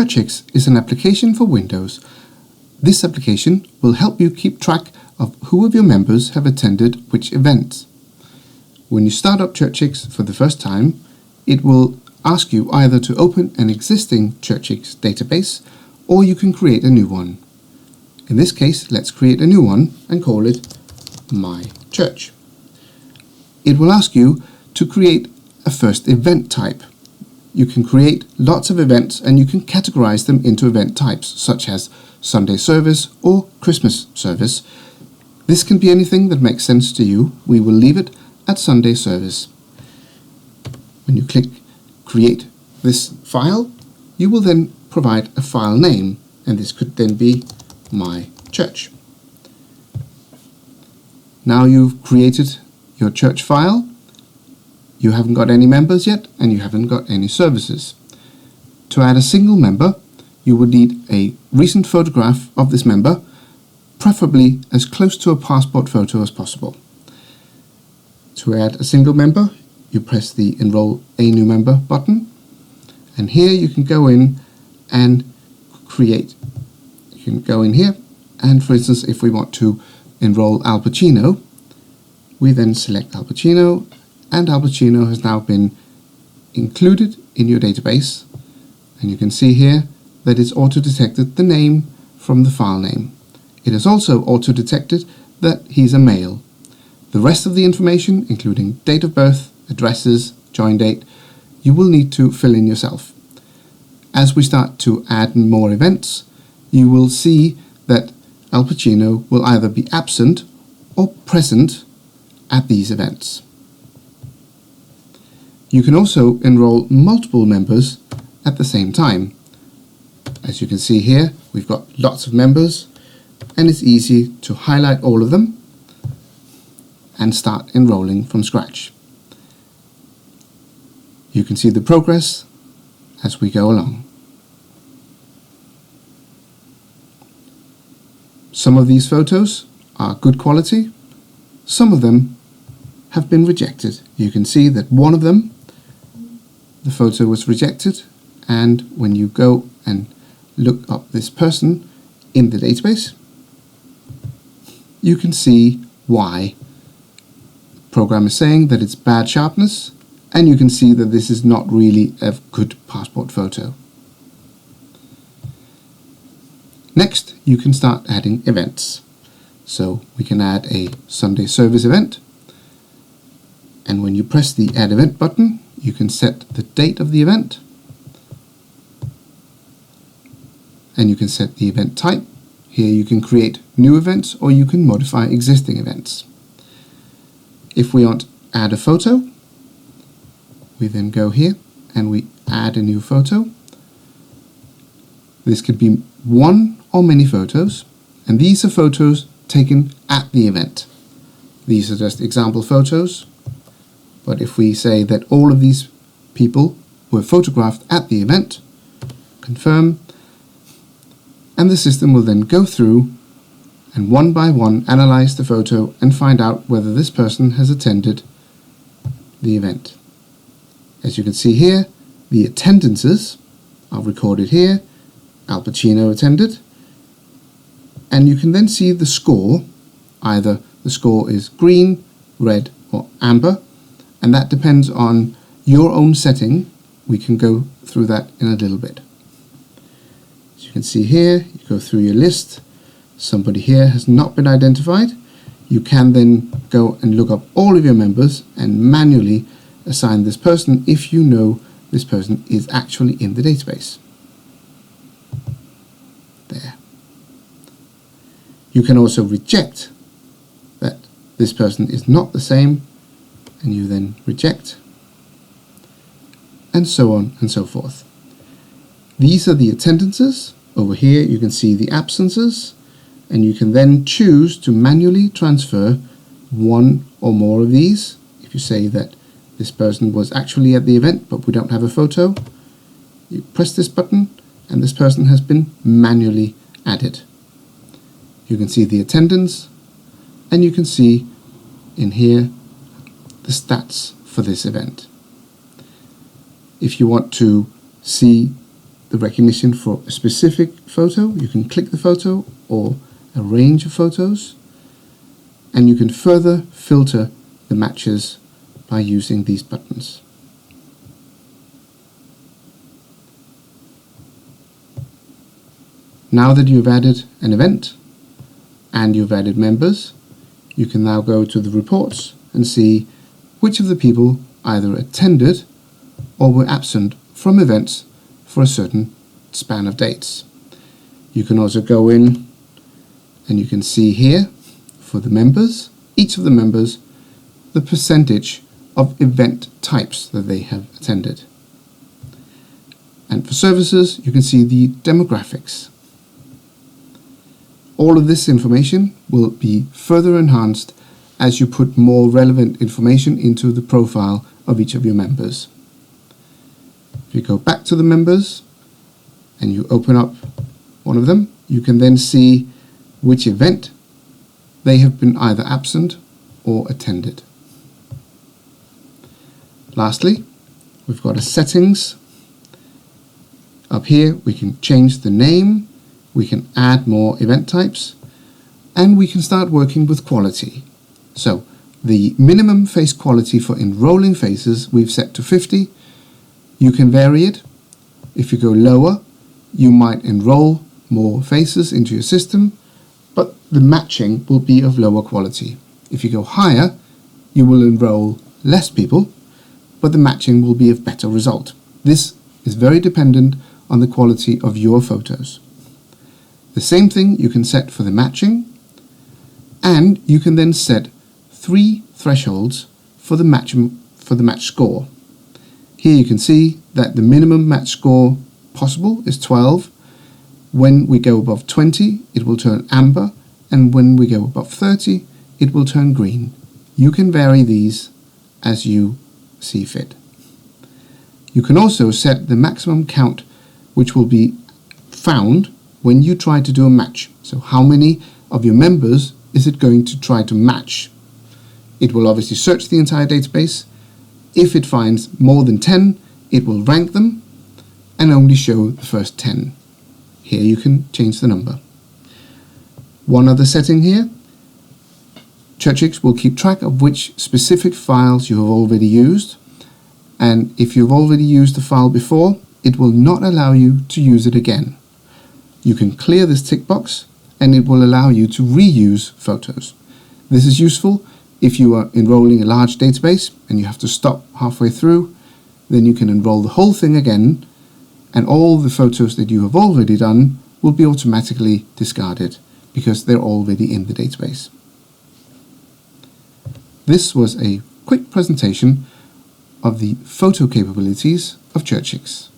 Churchix is an application for Windows. This application will help you keep track of who of your members have attended which events. When you start up Churchix for the first time, it will ask you either to open an existing Churchix database or you can create a new one. In this case, let's create a new one and call it My Church. It will ask you to create a first event type. You can create lots of events and you can categorize them into event types such as Sunday service or Christmas service. This can be anything that makes sense to you. We will leave it at Sunday service. When you click create this file, you will then provide a file name, and this could then be My Church. Now you've created your church file. You haven't got any members yet and you haven't got any services. To add a single member, you would need a recent photograph of this member, preferably as close to a passport photo as possible. To add a single member, you press the Enroll a New Member button, and here you can go in and create. You can go in here, and for instance, if we want to enroll Al Pacino, we then select Al Pacino, and Al Pacino has now been included in your database, and you can see here that it's auto-detected the name from the file name. It has also auto-detected that he's a male. The rest of the information, including date of birth, addresses, join date, you will need to fill in yourself. As we start to add more events, you will see that Al Pacino will either be absent or present at these events. You can also enroll multiple members at the same time. As you can see here, we've got lots of members, and it's easy to highlight all of them and start enrolling from scratch. You can see the progress as we go along. Some of these photos are good quality, some of them have been rejected. You can see that one of them, the photo was rejected, and when you go and look up this person in the database, you can see why. The program is saying that it's bad sharpness, and you can see that this is not really a good passport photo. Next, you can start adding events. So we can add a Sunday service event, and when you press the Add Event button, you can set the date of the event, and you can set the event type. Here you can create new events or you can modify existing events. If we want to add a photo, we then go here and we add a new photo. This could be one or many photos, and these are photos taken at the event. These are just example photos, but if we say that all of these people were photographed at the event, confirm, and the system will then go through and one by one analyze the photo and find out whether this person has attended the event. As you can see here, the attendances are recorded here. Al Pacino attended, and you can then see the score. Either the score is green, red or amber, and that depends on your own setting. We can go through that in a little bit. As you can see here, you go through your list. Somebody here has not been identified. You can then go and look up all of your members and manually assign this person if you know this person is actually in the database. There. You can also reject that this person is not the same, and you then reject, and so on and so forth. These are the attendances. Over here you can see the absences, and you can then choose to manually transfer one or more of these. If you say that this person was actually at the event but we don't have a photo, you press this button and this person has been manually added. You can see the attendance, and you can see in here the stats for this event. If you want to see the recognition for a specific photo. You can click the photo or a range of photos, and you can further filter the matches by using these buttons. Now that you've added an event and you've added members, you can now go to the reports and see which of the people either attended or were absent from events for a certain span of dates. You can also go in and you can see here for the members, each of the members, the percentage of event types that they have attended. And for services, you can see the demographics. All of this information will be further enhanced as you put more relevant information into the profile of each of your members. If you go back to the members and you open up one of them, you can then see which event they have been either absent or attended. Lastly, we've got a settings. Up here we can change the name, we can add more event types, and we can start working with quality. So the minimum face quality for enrolling faces we've set to 50. You can vary it. If you go lower, you might enroll more faces into your system, but the matching will be of lower quality. If you go higher, you will enroll less people, but the matching will be of better result. This is very dependent on the quality of your photos. The same thing you can set for the matching, and you can then set 3 thresholds for the match score. Here you can see that the minimum match score possible is 12. When we go above 20, it will turn amber, and when we go above 30, it will turn green. You can vary these as you see fit. You can also set the maximum count which will be found when you try to do a match. So how many of your members is it going to try to match? It will obviously search the entire database. If it finds more than 10, it will rank them and only show the first 10. Here you can change the number. One other setting here, Churchix will keep track of which specific files you have already used, and if you've already used the file before, it will not allow you to use it again. You can clear this tick box and it will allow you to reuse photos. This is useful if you are enrolling a large database and you have to stop halfway through. Then you can enroll the whole thing again, and all the photos that you have already done will be automatically discarded because they're already in the database. This was a quick presentation of the photo capabilities of Churchix.